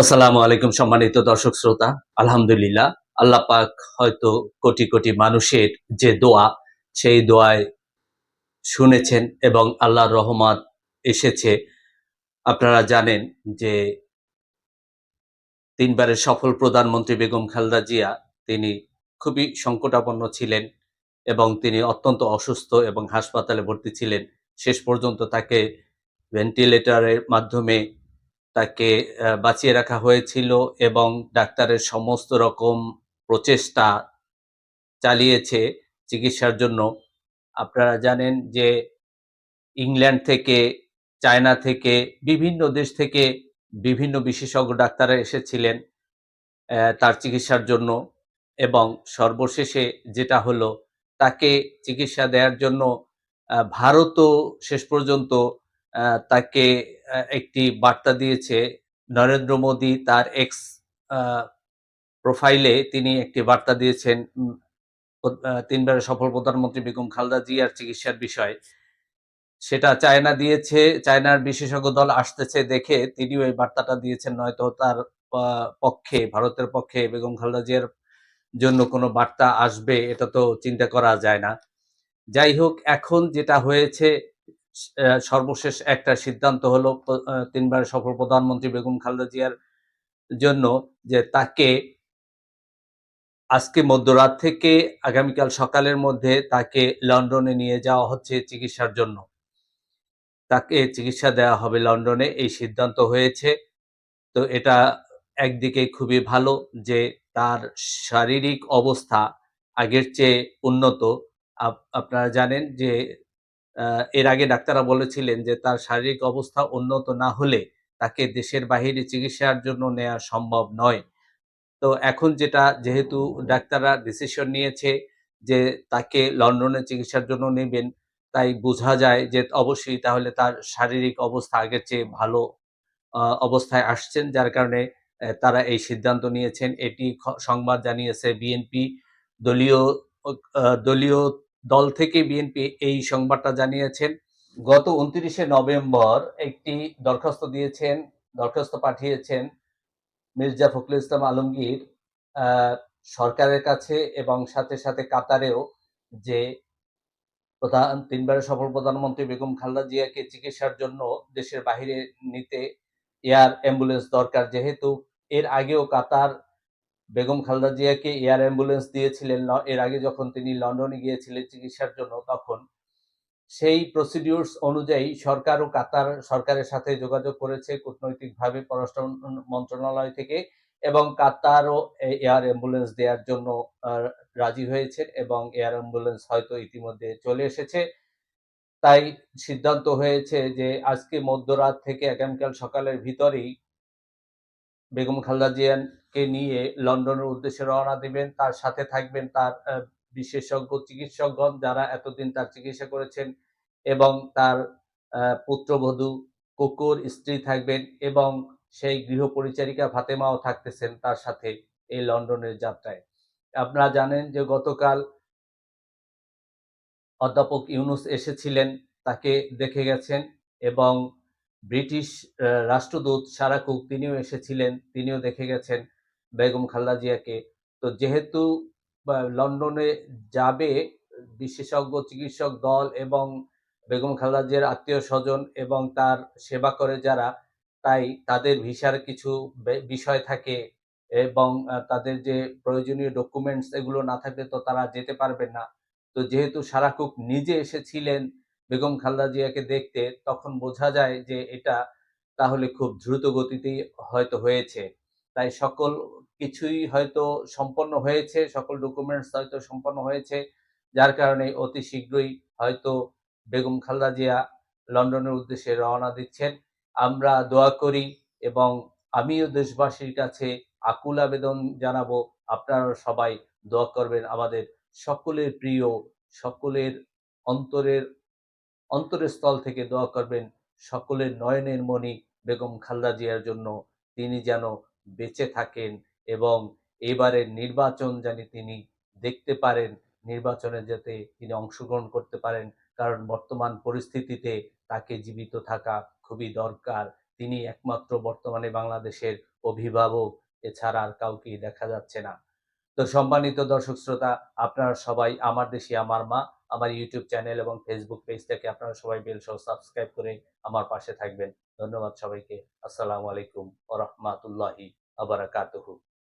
আসসালামু আলাইকুম সম্মানিত দর্শক শ্রোতা। আলহামদুলিল্লাহ আল্লাহ পাক হয়তো কোটি কোটি মানুষের যে দোয়া, সেই দোয়ায় শুনেছেন এবং আল্লাহর রহমত এসেছে। আপনারা জানেন যে ৩ বারের সফল প্রধানমন্ত্রী বেগম খালেদা জিয়া তিনি খুবই সংকটাপন্ন ছিলেন এবং তিনি অত্যন্ত অসুস্থ এবং হাসপাতালে ভর্তি ছিলেন। শেষ পর্যন্ত তাকে ভেন্টিলেটরের মাধ্যমে তাকে বাঁচিয়ে রাখা হয়েছিল এবং ডাক্তারের সমস্ত রকম প্রচেষ্টা চালিয়েছে চিকিৎসার জন্য। আপনারা জানেন যে ইংল্যান্ড থেকে, চায়না থেকে, বিভিন্ন দেশ থেকে বিভিন্ন বিশেষজ্ঞ ডাক্তাররা এসেছিলেন তার চিকিৎসার জন্য এবং সর্বশেষে যেটা হলো তাকে চিকিৎসা দেয়ার জন্য ভারতও শেষ পর্যন্ত তাকে একটি বার্তা দিয়েছে। নরেন্দ্র মোদী তার এক্স আ প্রোফাইলে তিনি একটি বার্তা দিয়েছেন ৩ বারের সফল প্রধানমন্ত্রী বেগম খালেদা জিয়ার চিকিৎসার বিষয়ে। সেটা চায়না দিয়েছে। চায়নার বিশেষজ্ঞ দল আসতেছে দেখে তিনিও এই বার্তাটা দিয়েছেন। নয়তো তার আ পক্ষে ভারতের পক্ষে বেগম খালেদা জিয়ার জন্য কোনো বার্তা আসবে এটা তো চিন্তা করা যায় না। যাই হোক এখন যেটা হয়েছে সর্বশেষ একটা সিদ্ধান্ত হলো ৩ বারের সফল প্রধানমন্ত্রী বেগম খালেদা জিয়ার জন্য যে তাকে আজকে মধ্যরাত থেকে আগামীকাল সকালের মধ্যে তাকে লন্ডনে নিয়ে যাওয়া হচ্ছে চিকিৎসার জন্য। তাকে চিকিৎসা দেওয়া হবে লন্ডনে এই সিদ্ধান্ত হয়েছে। তো এটা একদিকে খুবই ভালো যে তার শারীরিক অবস্থা আগের চেয়ে উন্নত। আপনারা জানেন যে আ এর আগে ডাক্তাররা বলেছিলেন যে তার শারীরিক অবস্থা উন্নত না হলে তাকে দেশের বাহিরে চিকিৎসার জন্য নেয়া সম্ভব নয়। তো এখন যেটা যেহেতু ডাক্তাররা ডিসিশন নিয়েছে যে তাকে লন্ডনে চিকিৎসার জন্য নেবেন, তাই বোঝা যায় যে অবশ্যই তাহলে তার শারীরিক অবস্থা আগের চেয়ে ভালো অবস্থায় আসছেন। যার কারণে তারা এই সিদ্ধান্ত নিয়েছেন। এটি সংবাদ জানিয়েছে বিএনপি দলীয় দলীয় দল থেকে বিএনপি এই সংবাদটা জানিয়েছেন। গত ২৯শে নভেম্বর একটি দরখাস্ত পাঠিয়েছেন মির্জা ফখরুল ইসলাম আলমগীর আ সরকারের কাছে এবং সাথে সাথে কাতারেও যে ৩ বারের সফল প্রধানমন্ত্রী বেগম খালেদা জিয়াকে চিকিৎসার জন্য দেশের বাহিরে নিতে এয়ার অ্যাম্বুলেন্স দরকার। যেহেতু এর আগেও কাতার বেগম খালেদা জিয়াকে এয়ার অ্যাম্বুলেন্স দিয়েছিলেন এর আগে যখন তিনি লন্ডনে গিয়েছিলেন চিকিৎসার জন্য তখন। সেই প্রসিডিউরস অনুযায়ী সরকার ও কাতার সরকারের সাথে যোগাযোগ করেছে কূটনৈতিকভাবে পররাষ্ট্র মন্ত্রণালয় থেকে এবং কাতারও এয়ার অ্যাম্বুলেন্স দেয়ার জন্য আ রাজি হয়েছে এবং এয়ার অ্যাম্বুলেন্স হয়তো ইতিমধ্যে চলে এসেছে। তাই সিদ্ধান্ত হয়েছে যে আজকে মধ্যরাত থেকে আগামীকাল সকালের ভিতরেই বেগম খালেদা জিয়াকে নিয়ে লন্ডনের উদ্দেশ্যে রওনা দিবেন। তার সাথে থাকবেন তার বিশেষজ্ঞ চিকিৎসকগণ যারা এতদিন তার চিকিৎসা করেছেন এবং তার পুত্রবধূ, কুকুর, স্ত্রী থাকবেন এবং সেই গৃহপরিচারিকা ফাতেমাও থাকতেছেন তার সাথে এই লন্ডনের যাত্রায়। আপনারা জানেন যে গতকাল অধ্যাপক ইউনুস এসেছিলেন, তাকে দেখে গেছেন এবং ব্রিটিশ রাষ্ট্রদূত সারা কুক তিনিও এসেছিলেন, তিনিও দেখে গেছেন বেগম খালেদা জিয়াকে। তো যেহেতু লন্ডনে যাবে বিশেষজ্ঞ চিকিৎসক দল এবং বেগম খালেদা জিয়ার আত্মীয়স্বজন এবং তার সেবা করে যারা, তাই তাদের ভিসার কিছু বিষয় থাকে এবং তাদের যে প্রয়োজনীয় ডকুমেন্টস এগুলো না থাকলে তো তারা যেতে পারবেন না। তো যেহেতু সারা কুক নিজে এসেছিলেন বেগম খালেদা জিয়াকে দেখতে, তখন বোঝা যায় যে এটা তাহলে খুব দ্রুত গতিতেই হয়তো হয়েছে। তাই সকল কিছুই হয়তো সম্পন্ন হয়েছে, সকল ডকুমেন্টস হয়তো সম্পন্ন হয়েছে। যার কারণে অতি শীঘ্রই হয়তো বেগম খালেদা জিয়া লন্ডনের উদ্দেশ্যে রওনা দিচ্ছেন। আমরা দোয়া করি এবং আমিও দেশবাসীর কাছে আকুল আবেদন জানাবো, আপনারা সবাই দোয়া করবেন আমাদের সকলের প্রিয়, সকলের অন্তরের অন্তরের স্থল থেকে দোয়া করবেন সকলের নয়নের মণি বেগম খালেদা জিয়ার জন্য। তিনি যেন বেঁচে থাকেন এবং এবারের নির্বাচন জানি তিনি দেখতে পারেন, নির্বাচনে যাতে তিনি অংশগ্রহণ করতে পারেন। কারণ বর্তমান পরিস্থিতিতে তাকে জীবিত থাকা খুবই দরকার। তিনি একমাত্র বর্তমানে বাংলাদেশের অভিভাবক, এছাড়া আর কাউকেই দেখা যাচ্ছে না। তো সম্মানিত দর্শক শ্রোতা, আপনারা সবাই আমার দেশে আমার মা, আমার ইউটিউব চ্যানেল এবং ফেসবুক পেজটাকে আপনারা সবাই বেল সহ সাবস্ক্রাইব করে আমার পাশে থাকবেন। ধন্যবাদ সবাইকে। আসসালামু আলাইকুম ওয়া রাহমাতুল্লাহি ওয়া বারাকাতুহু।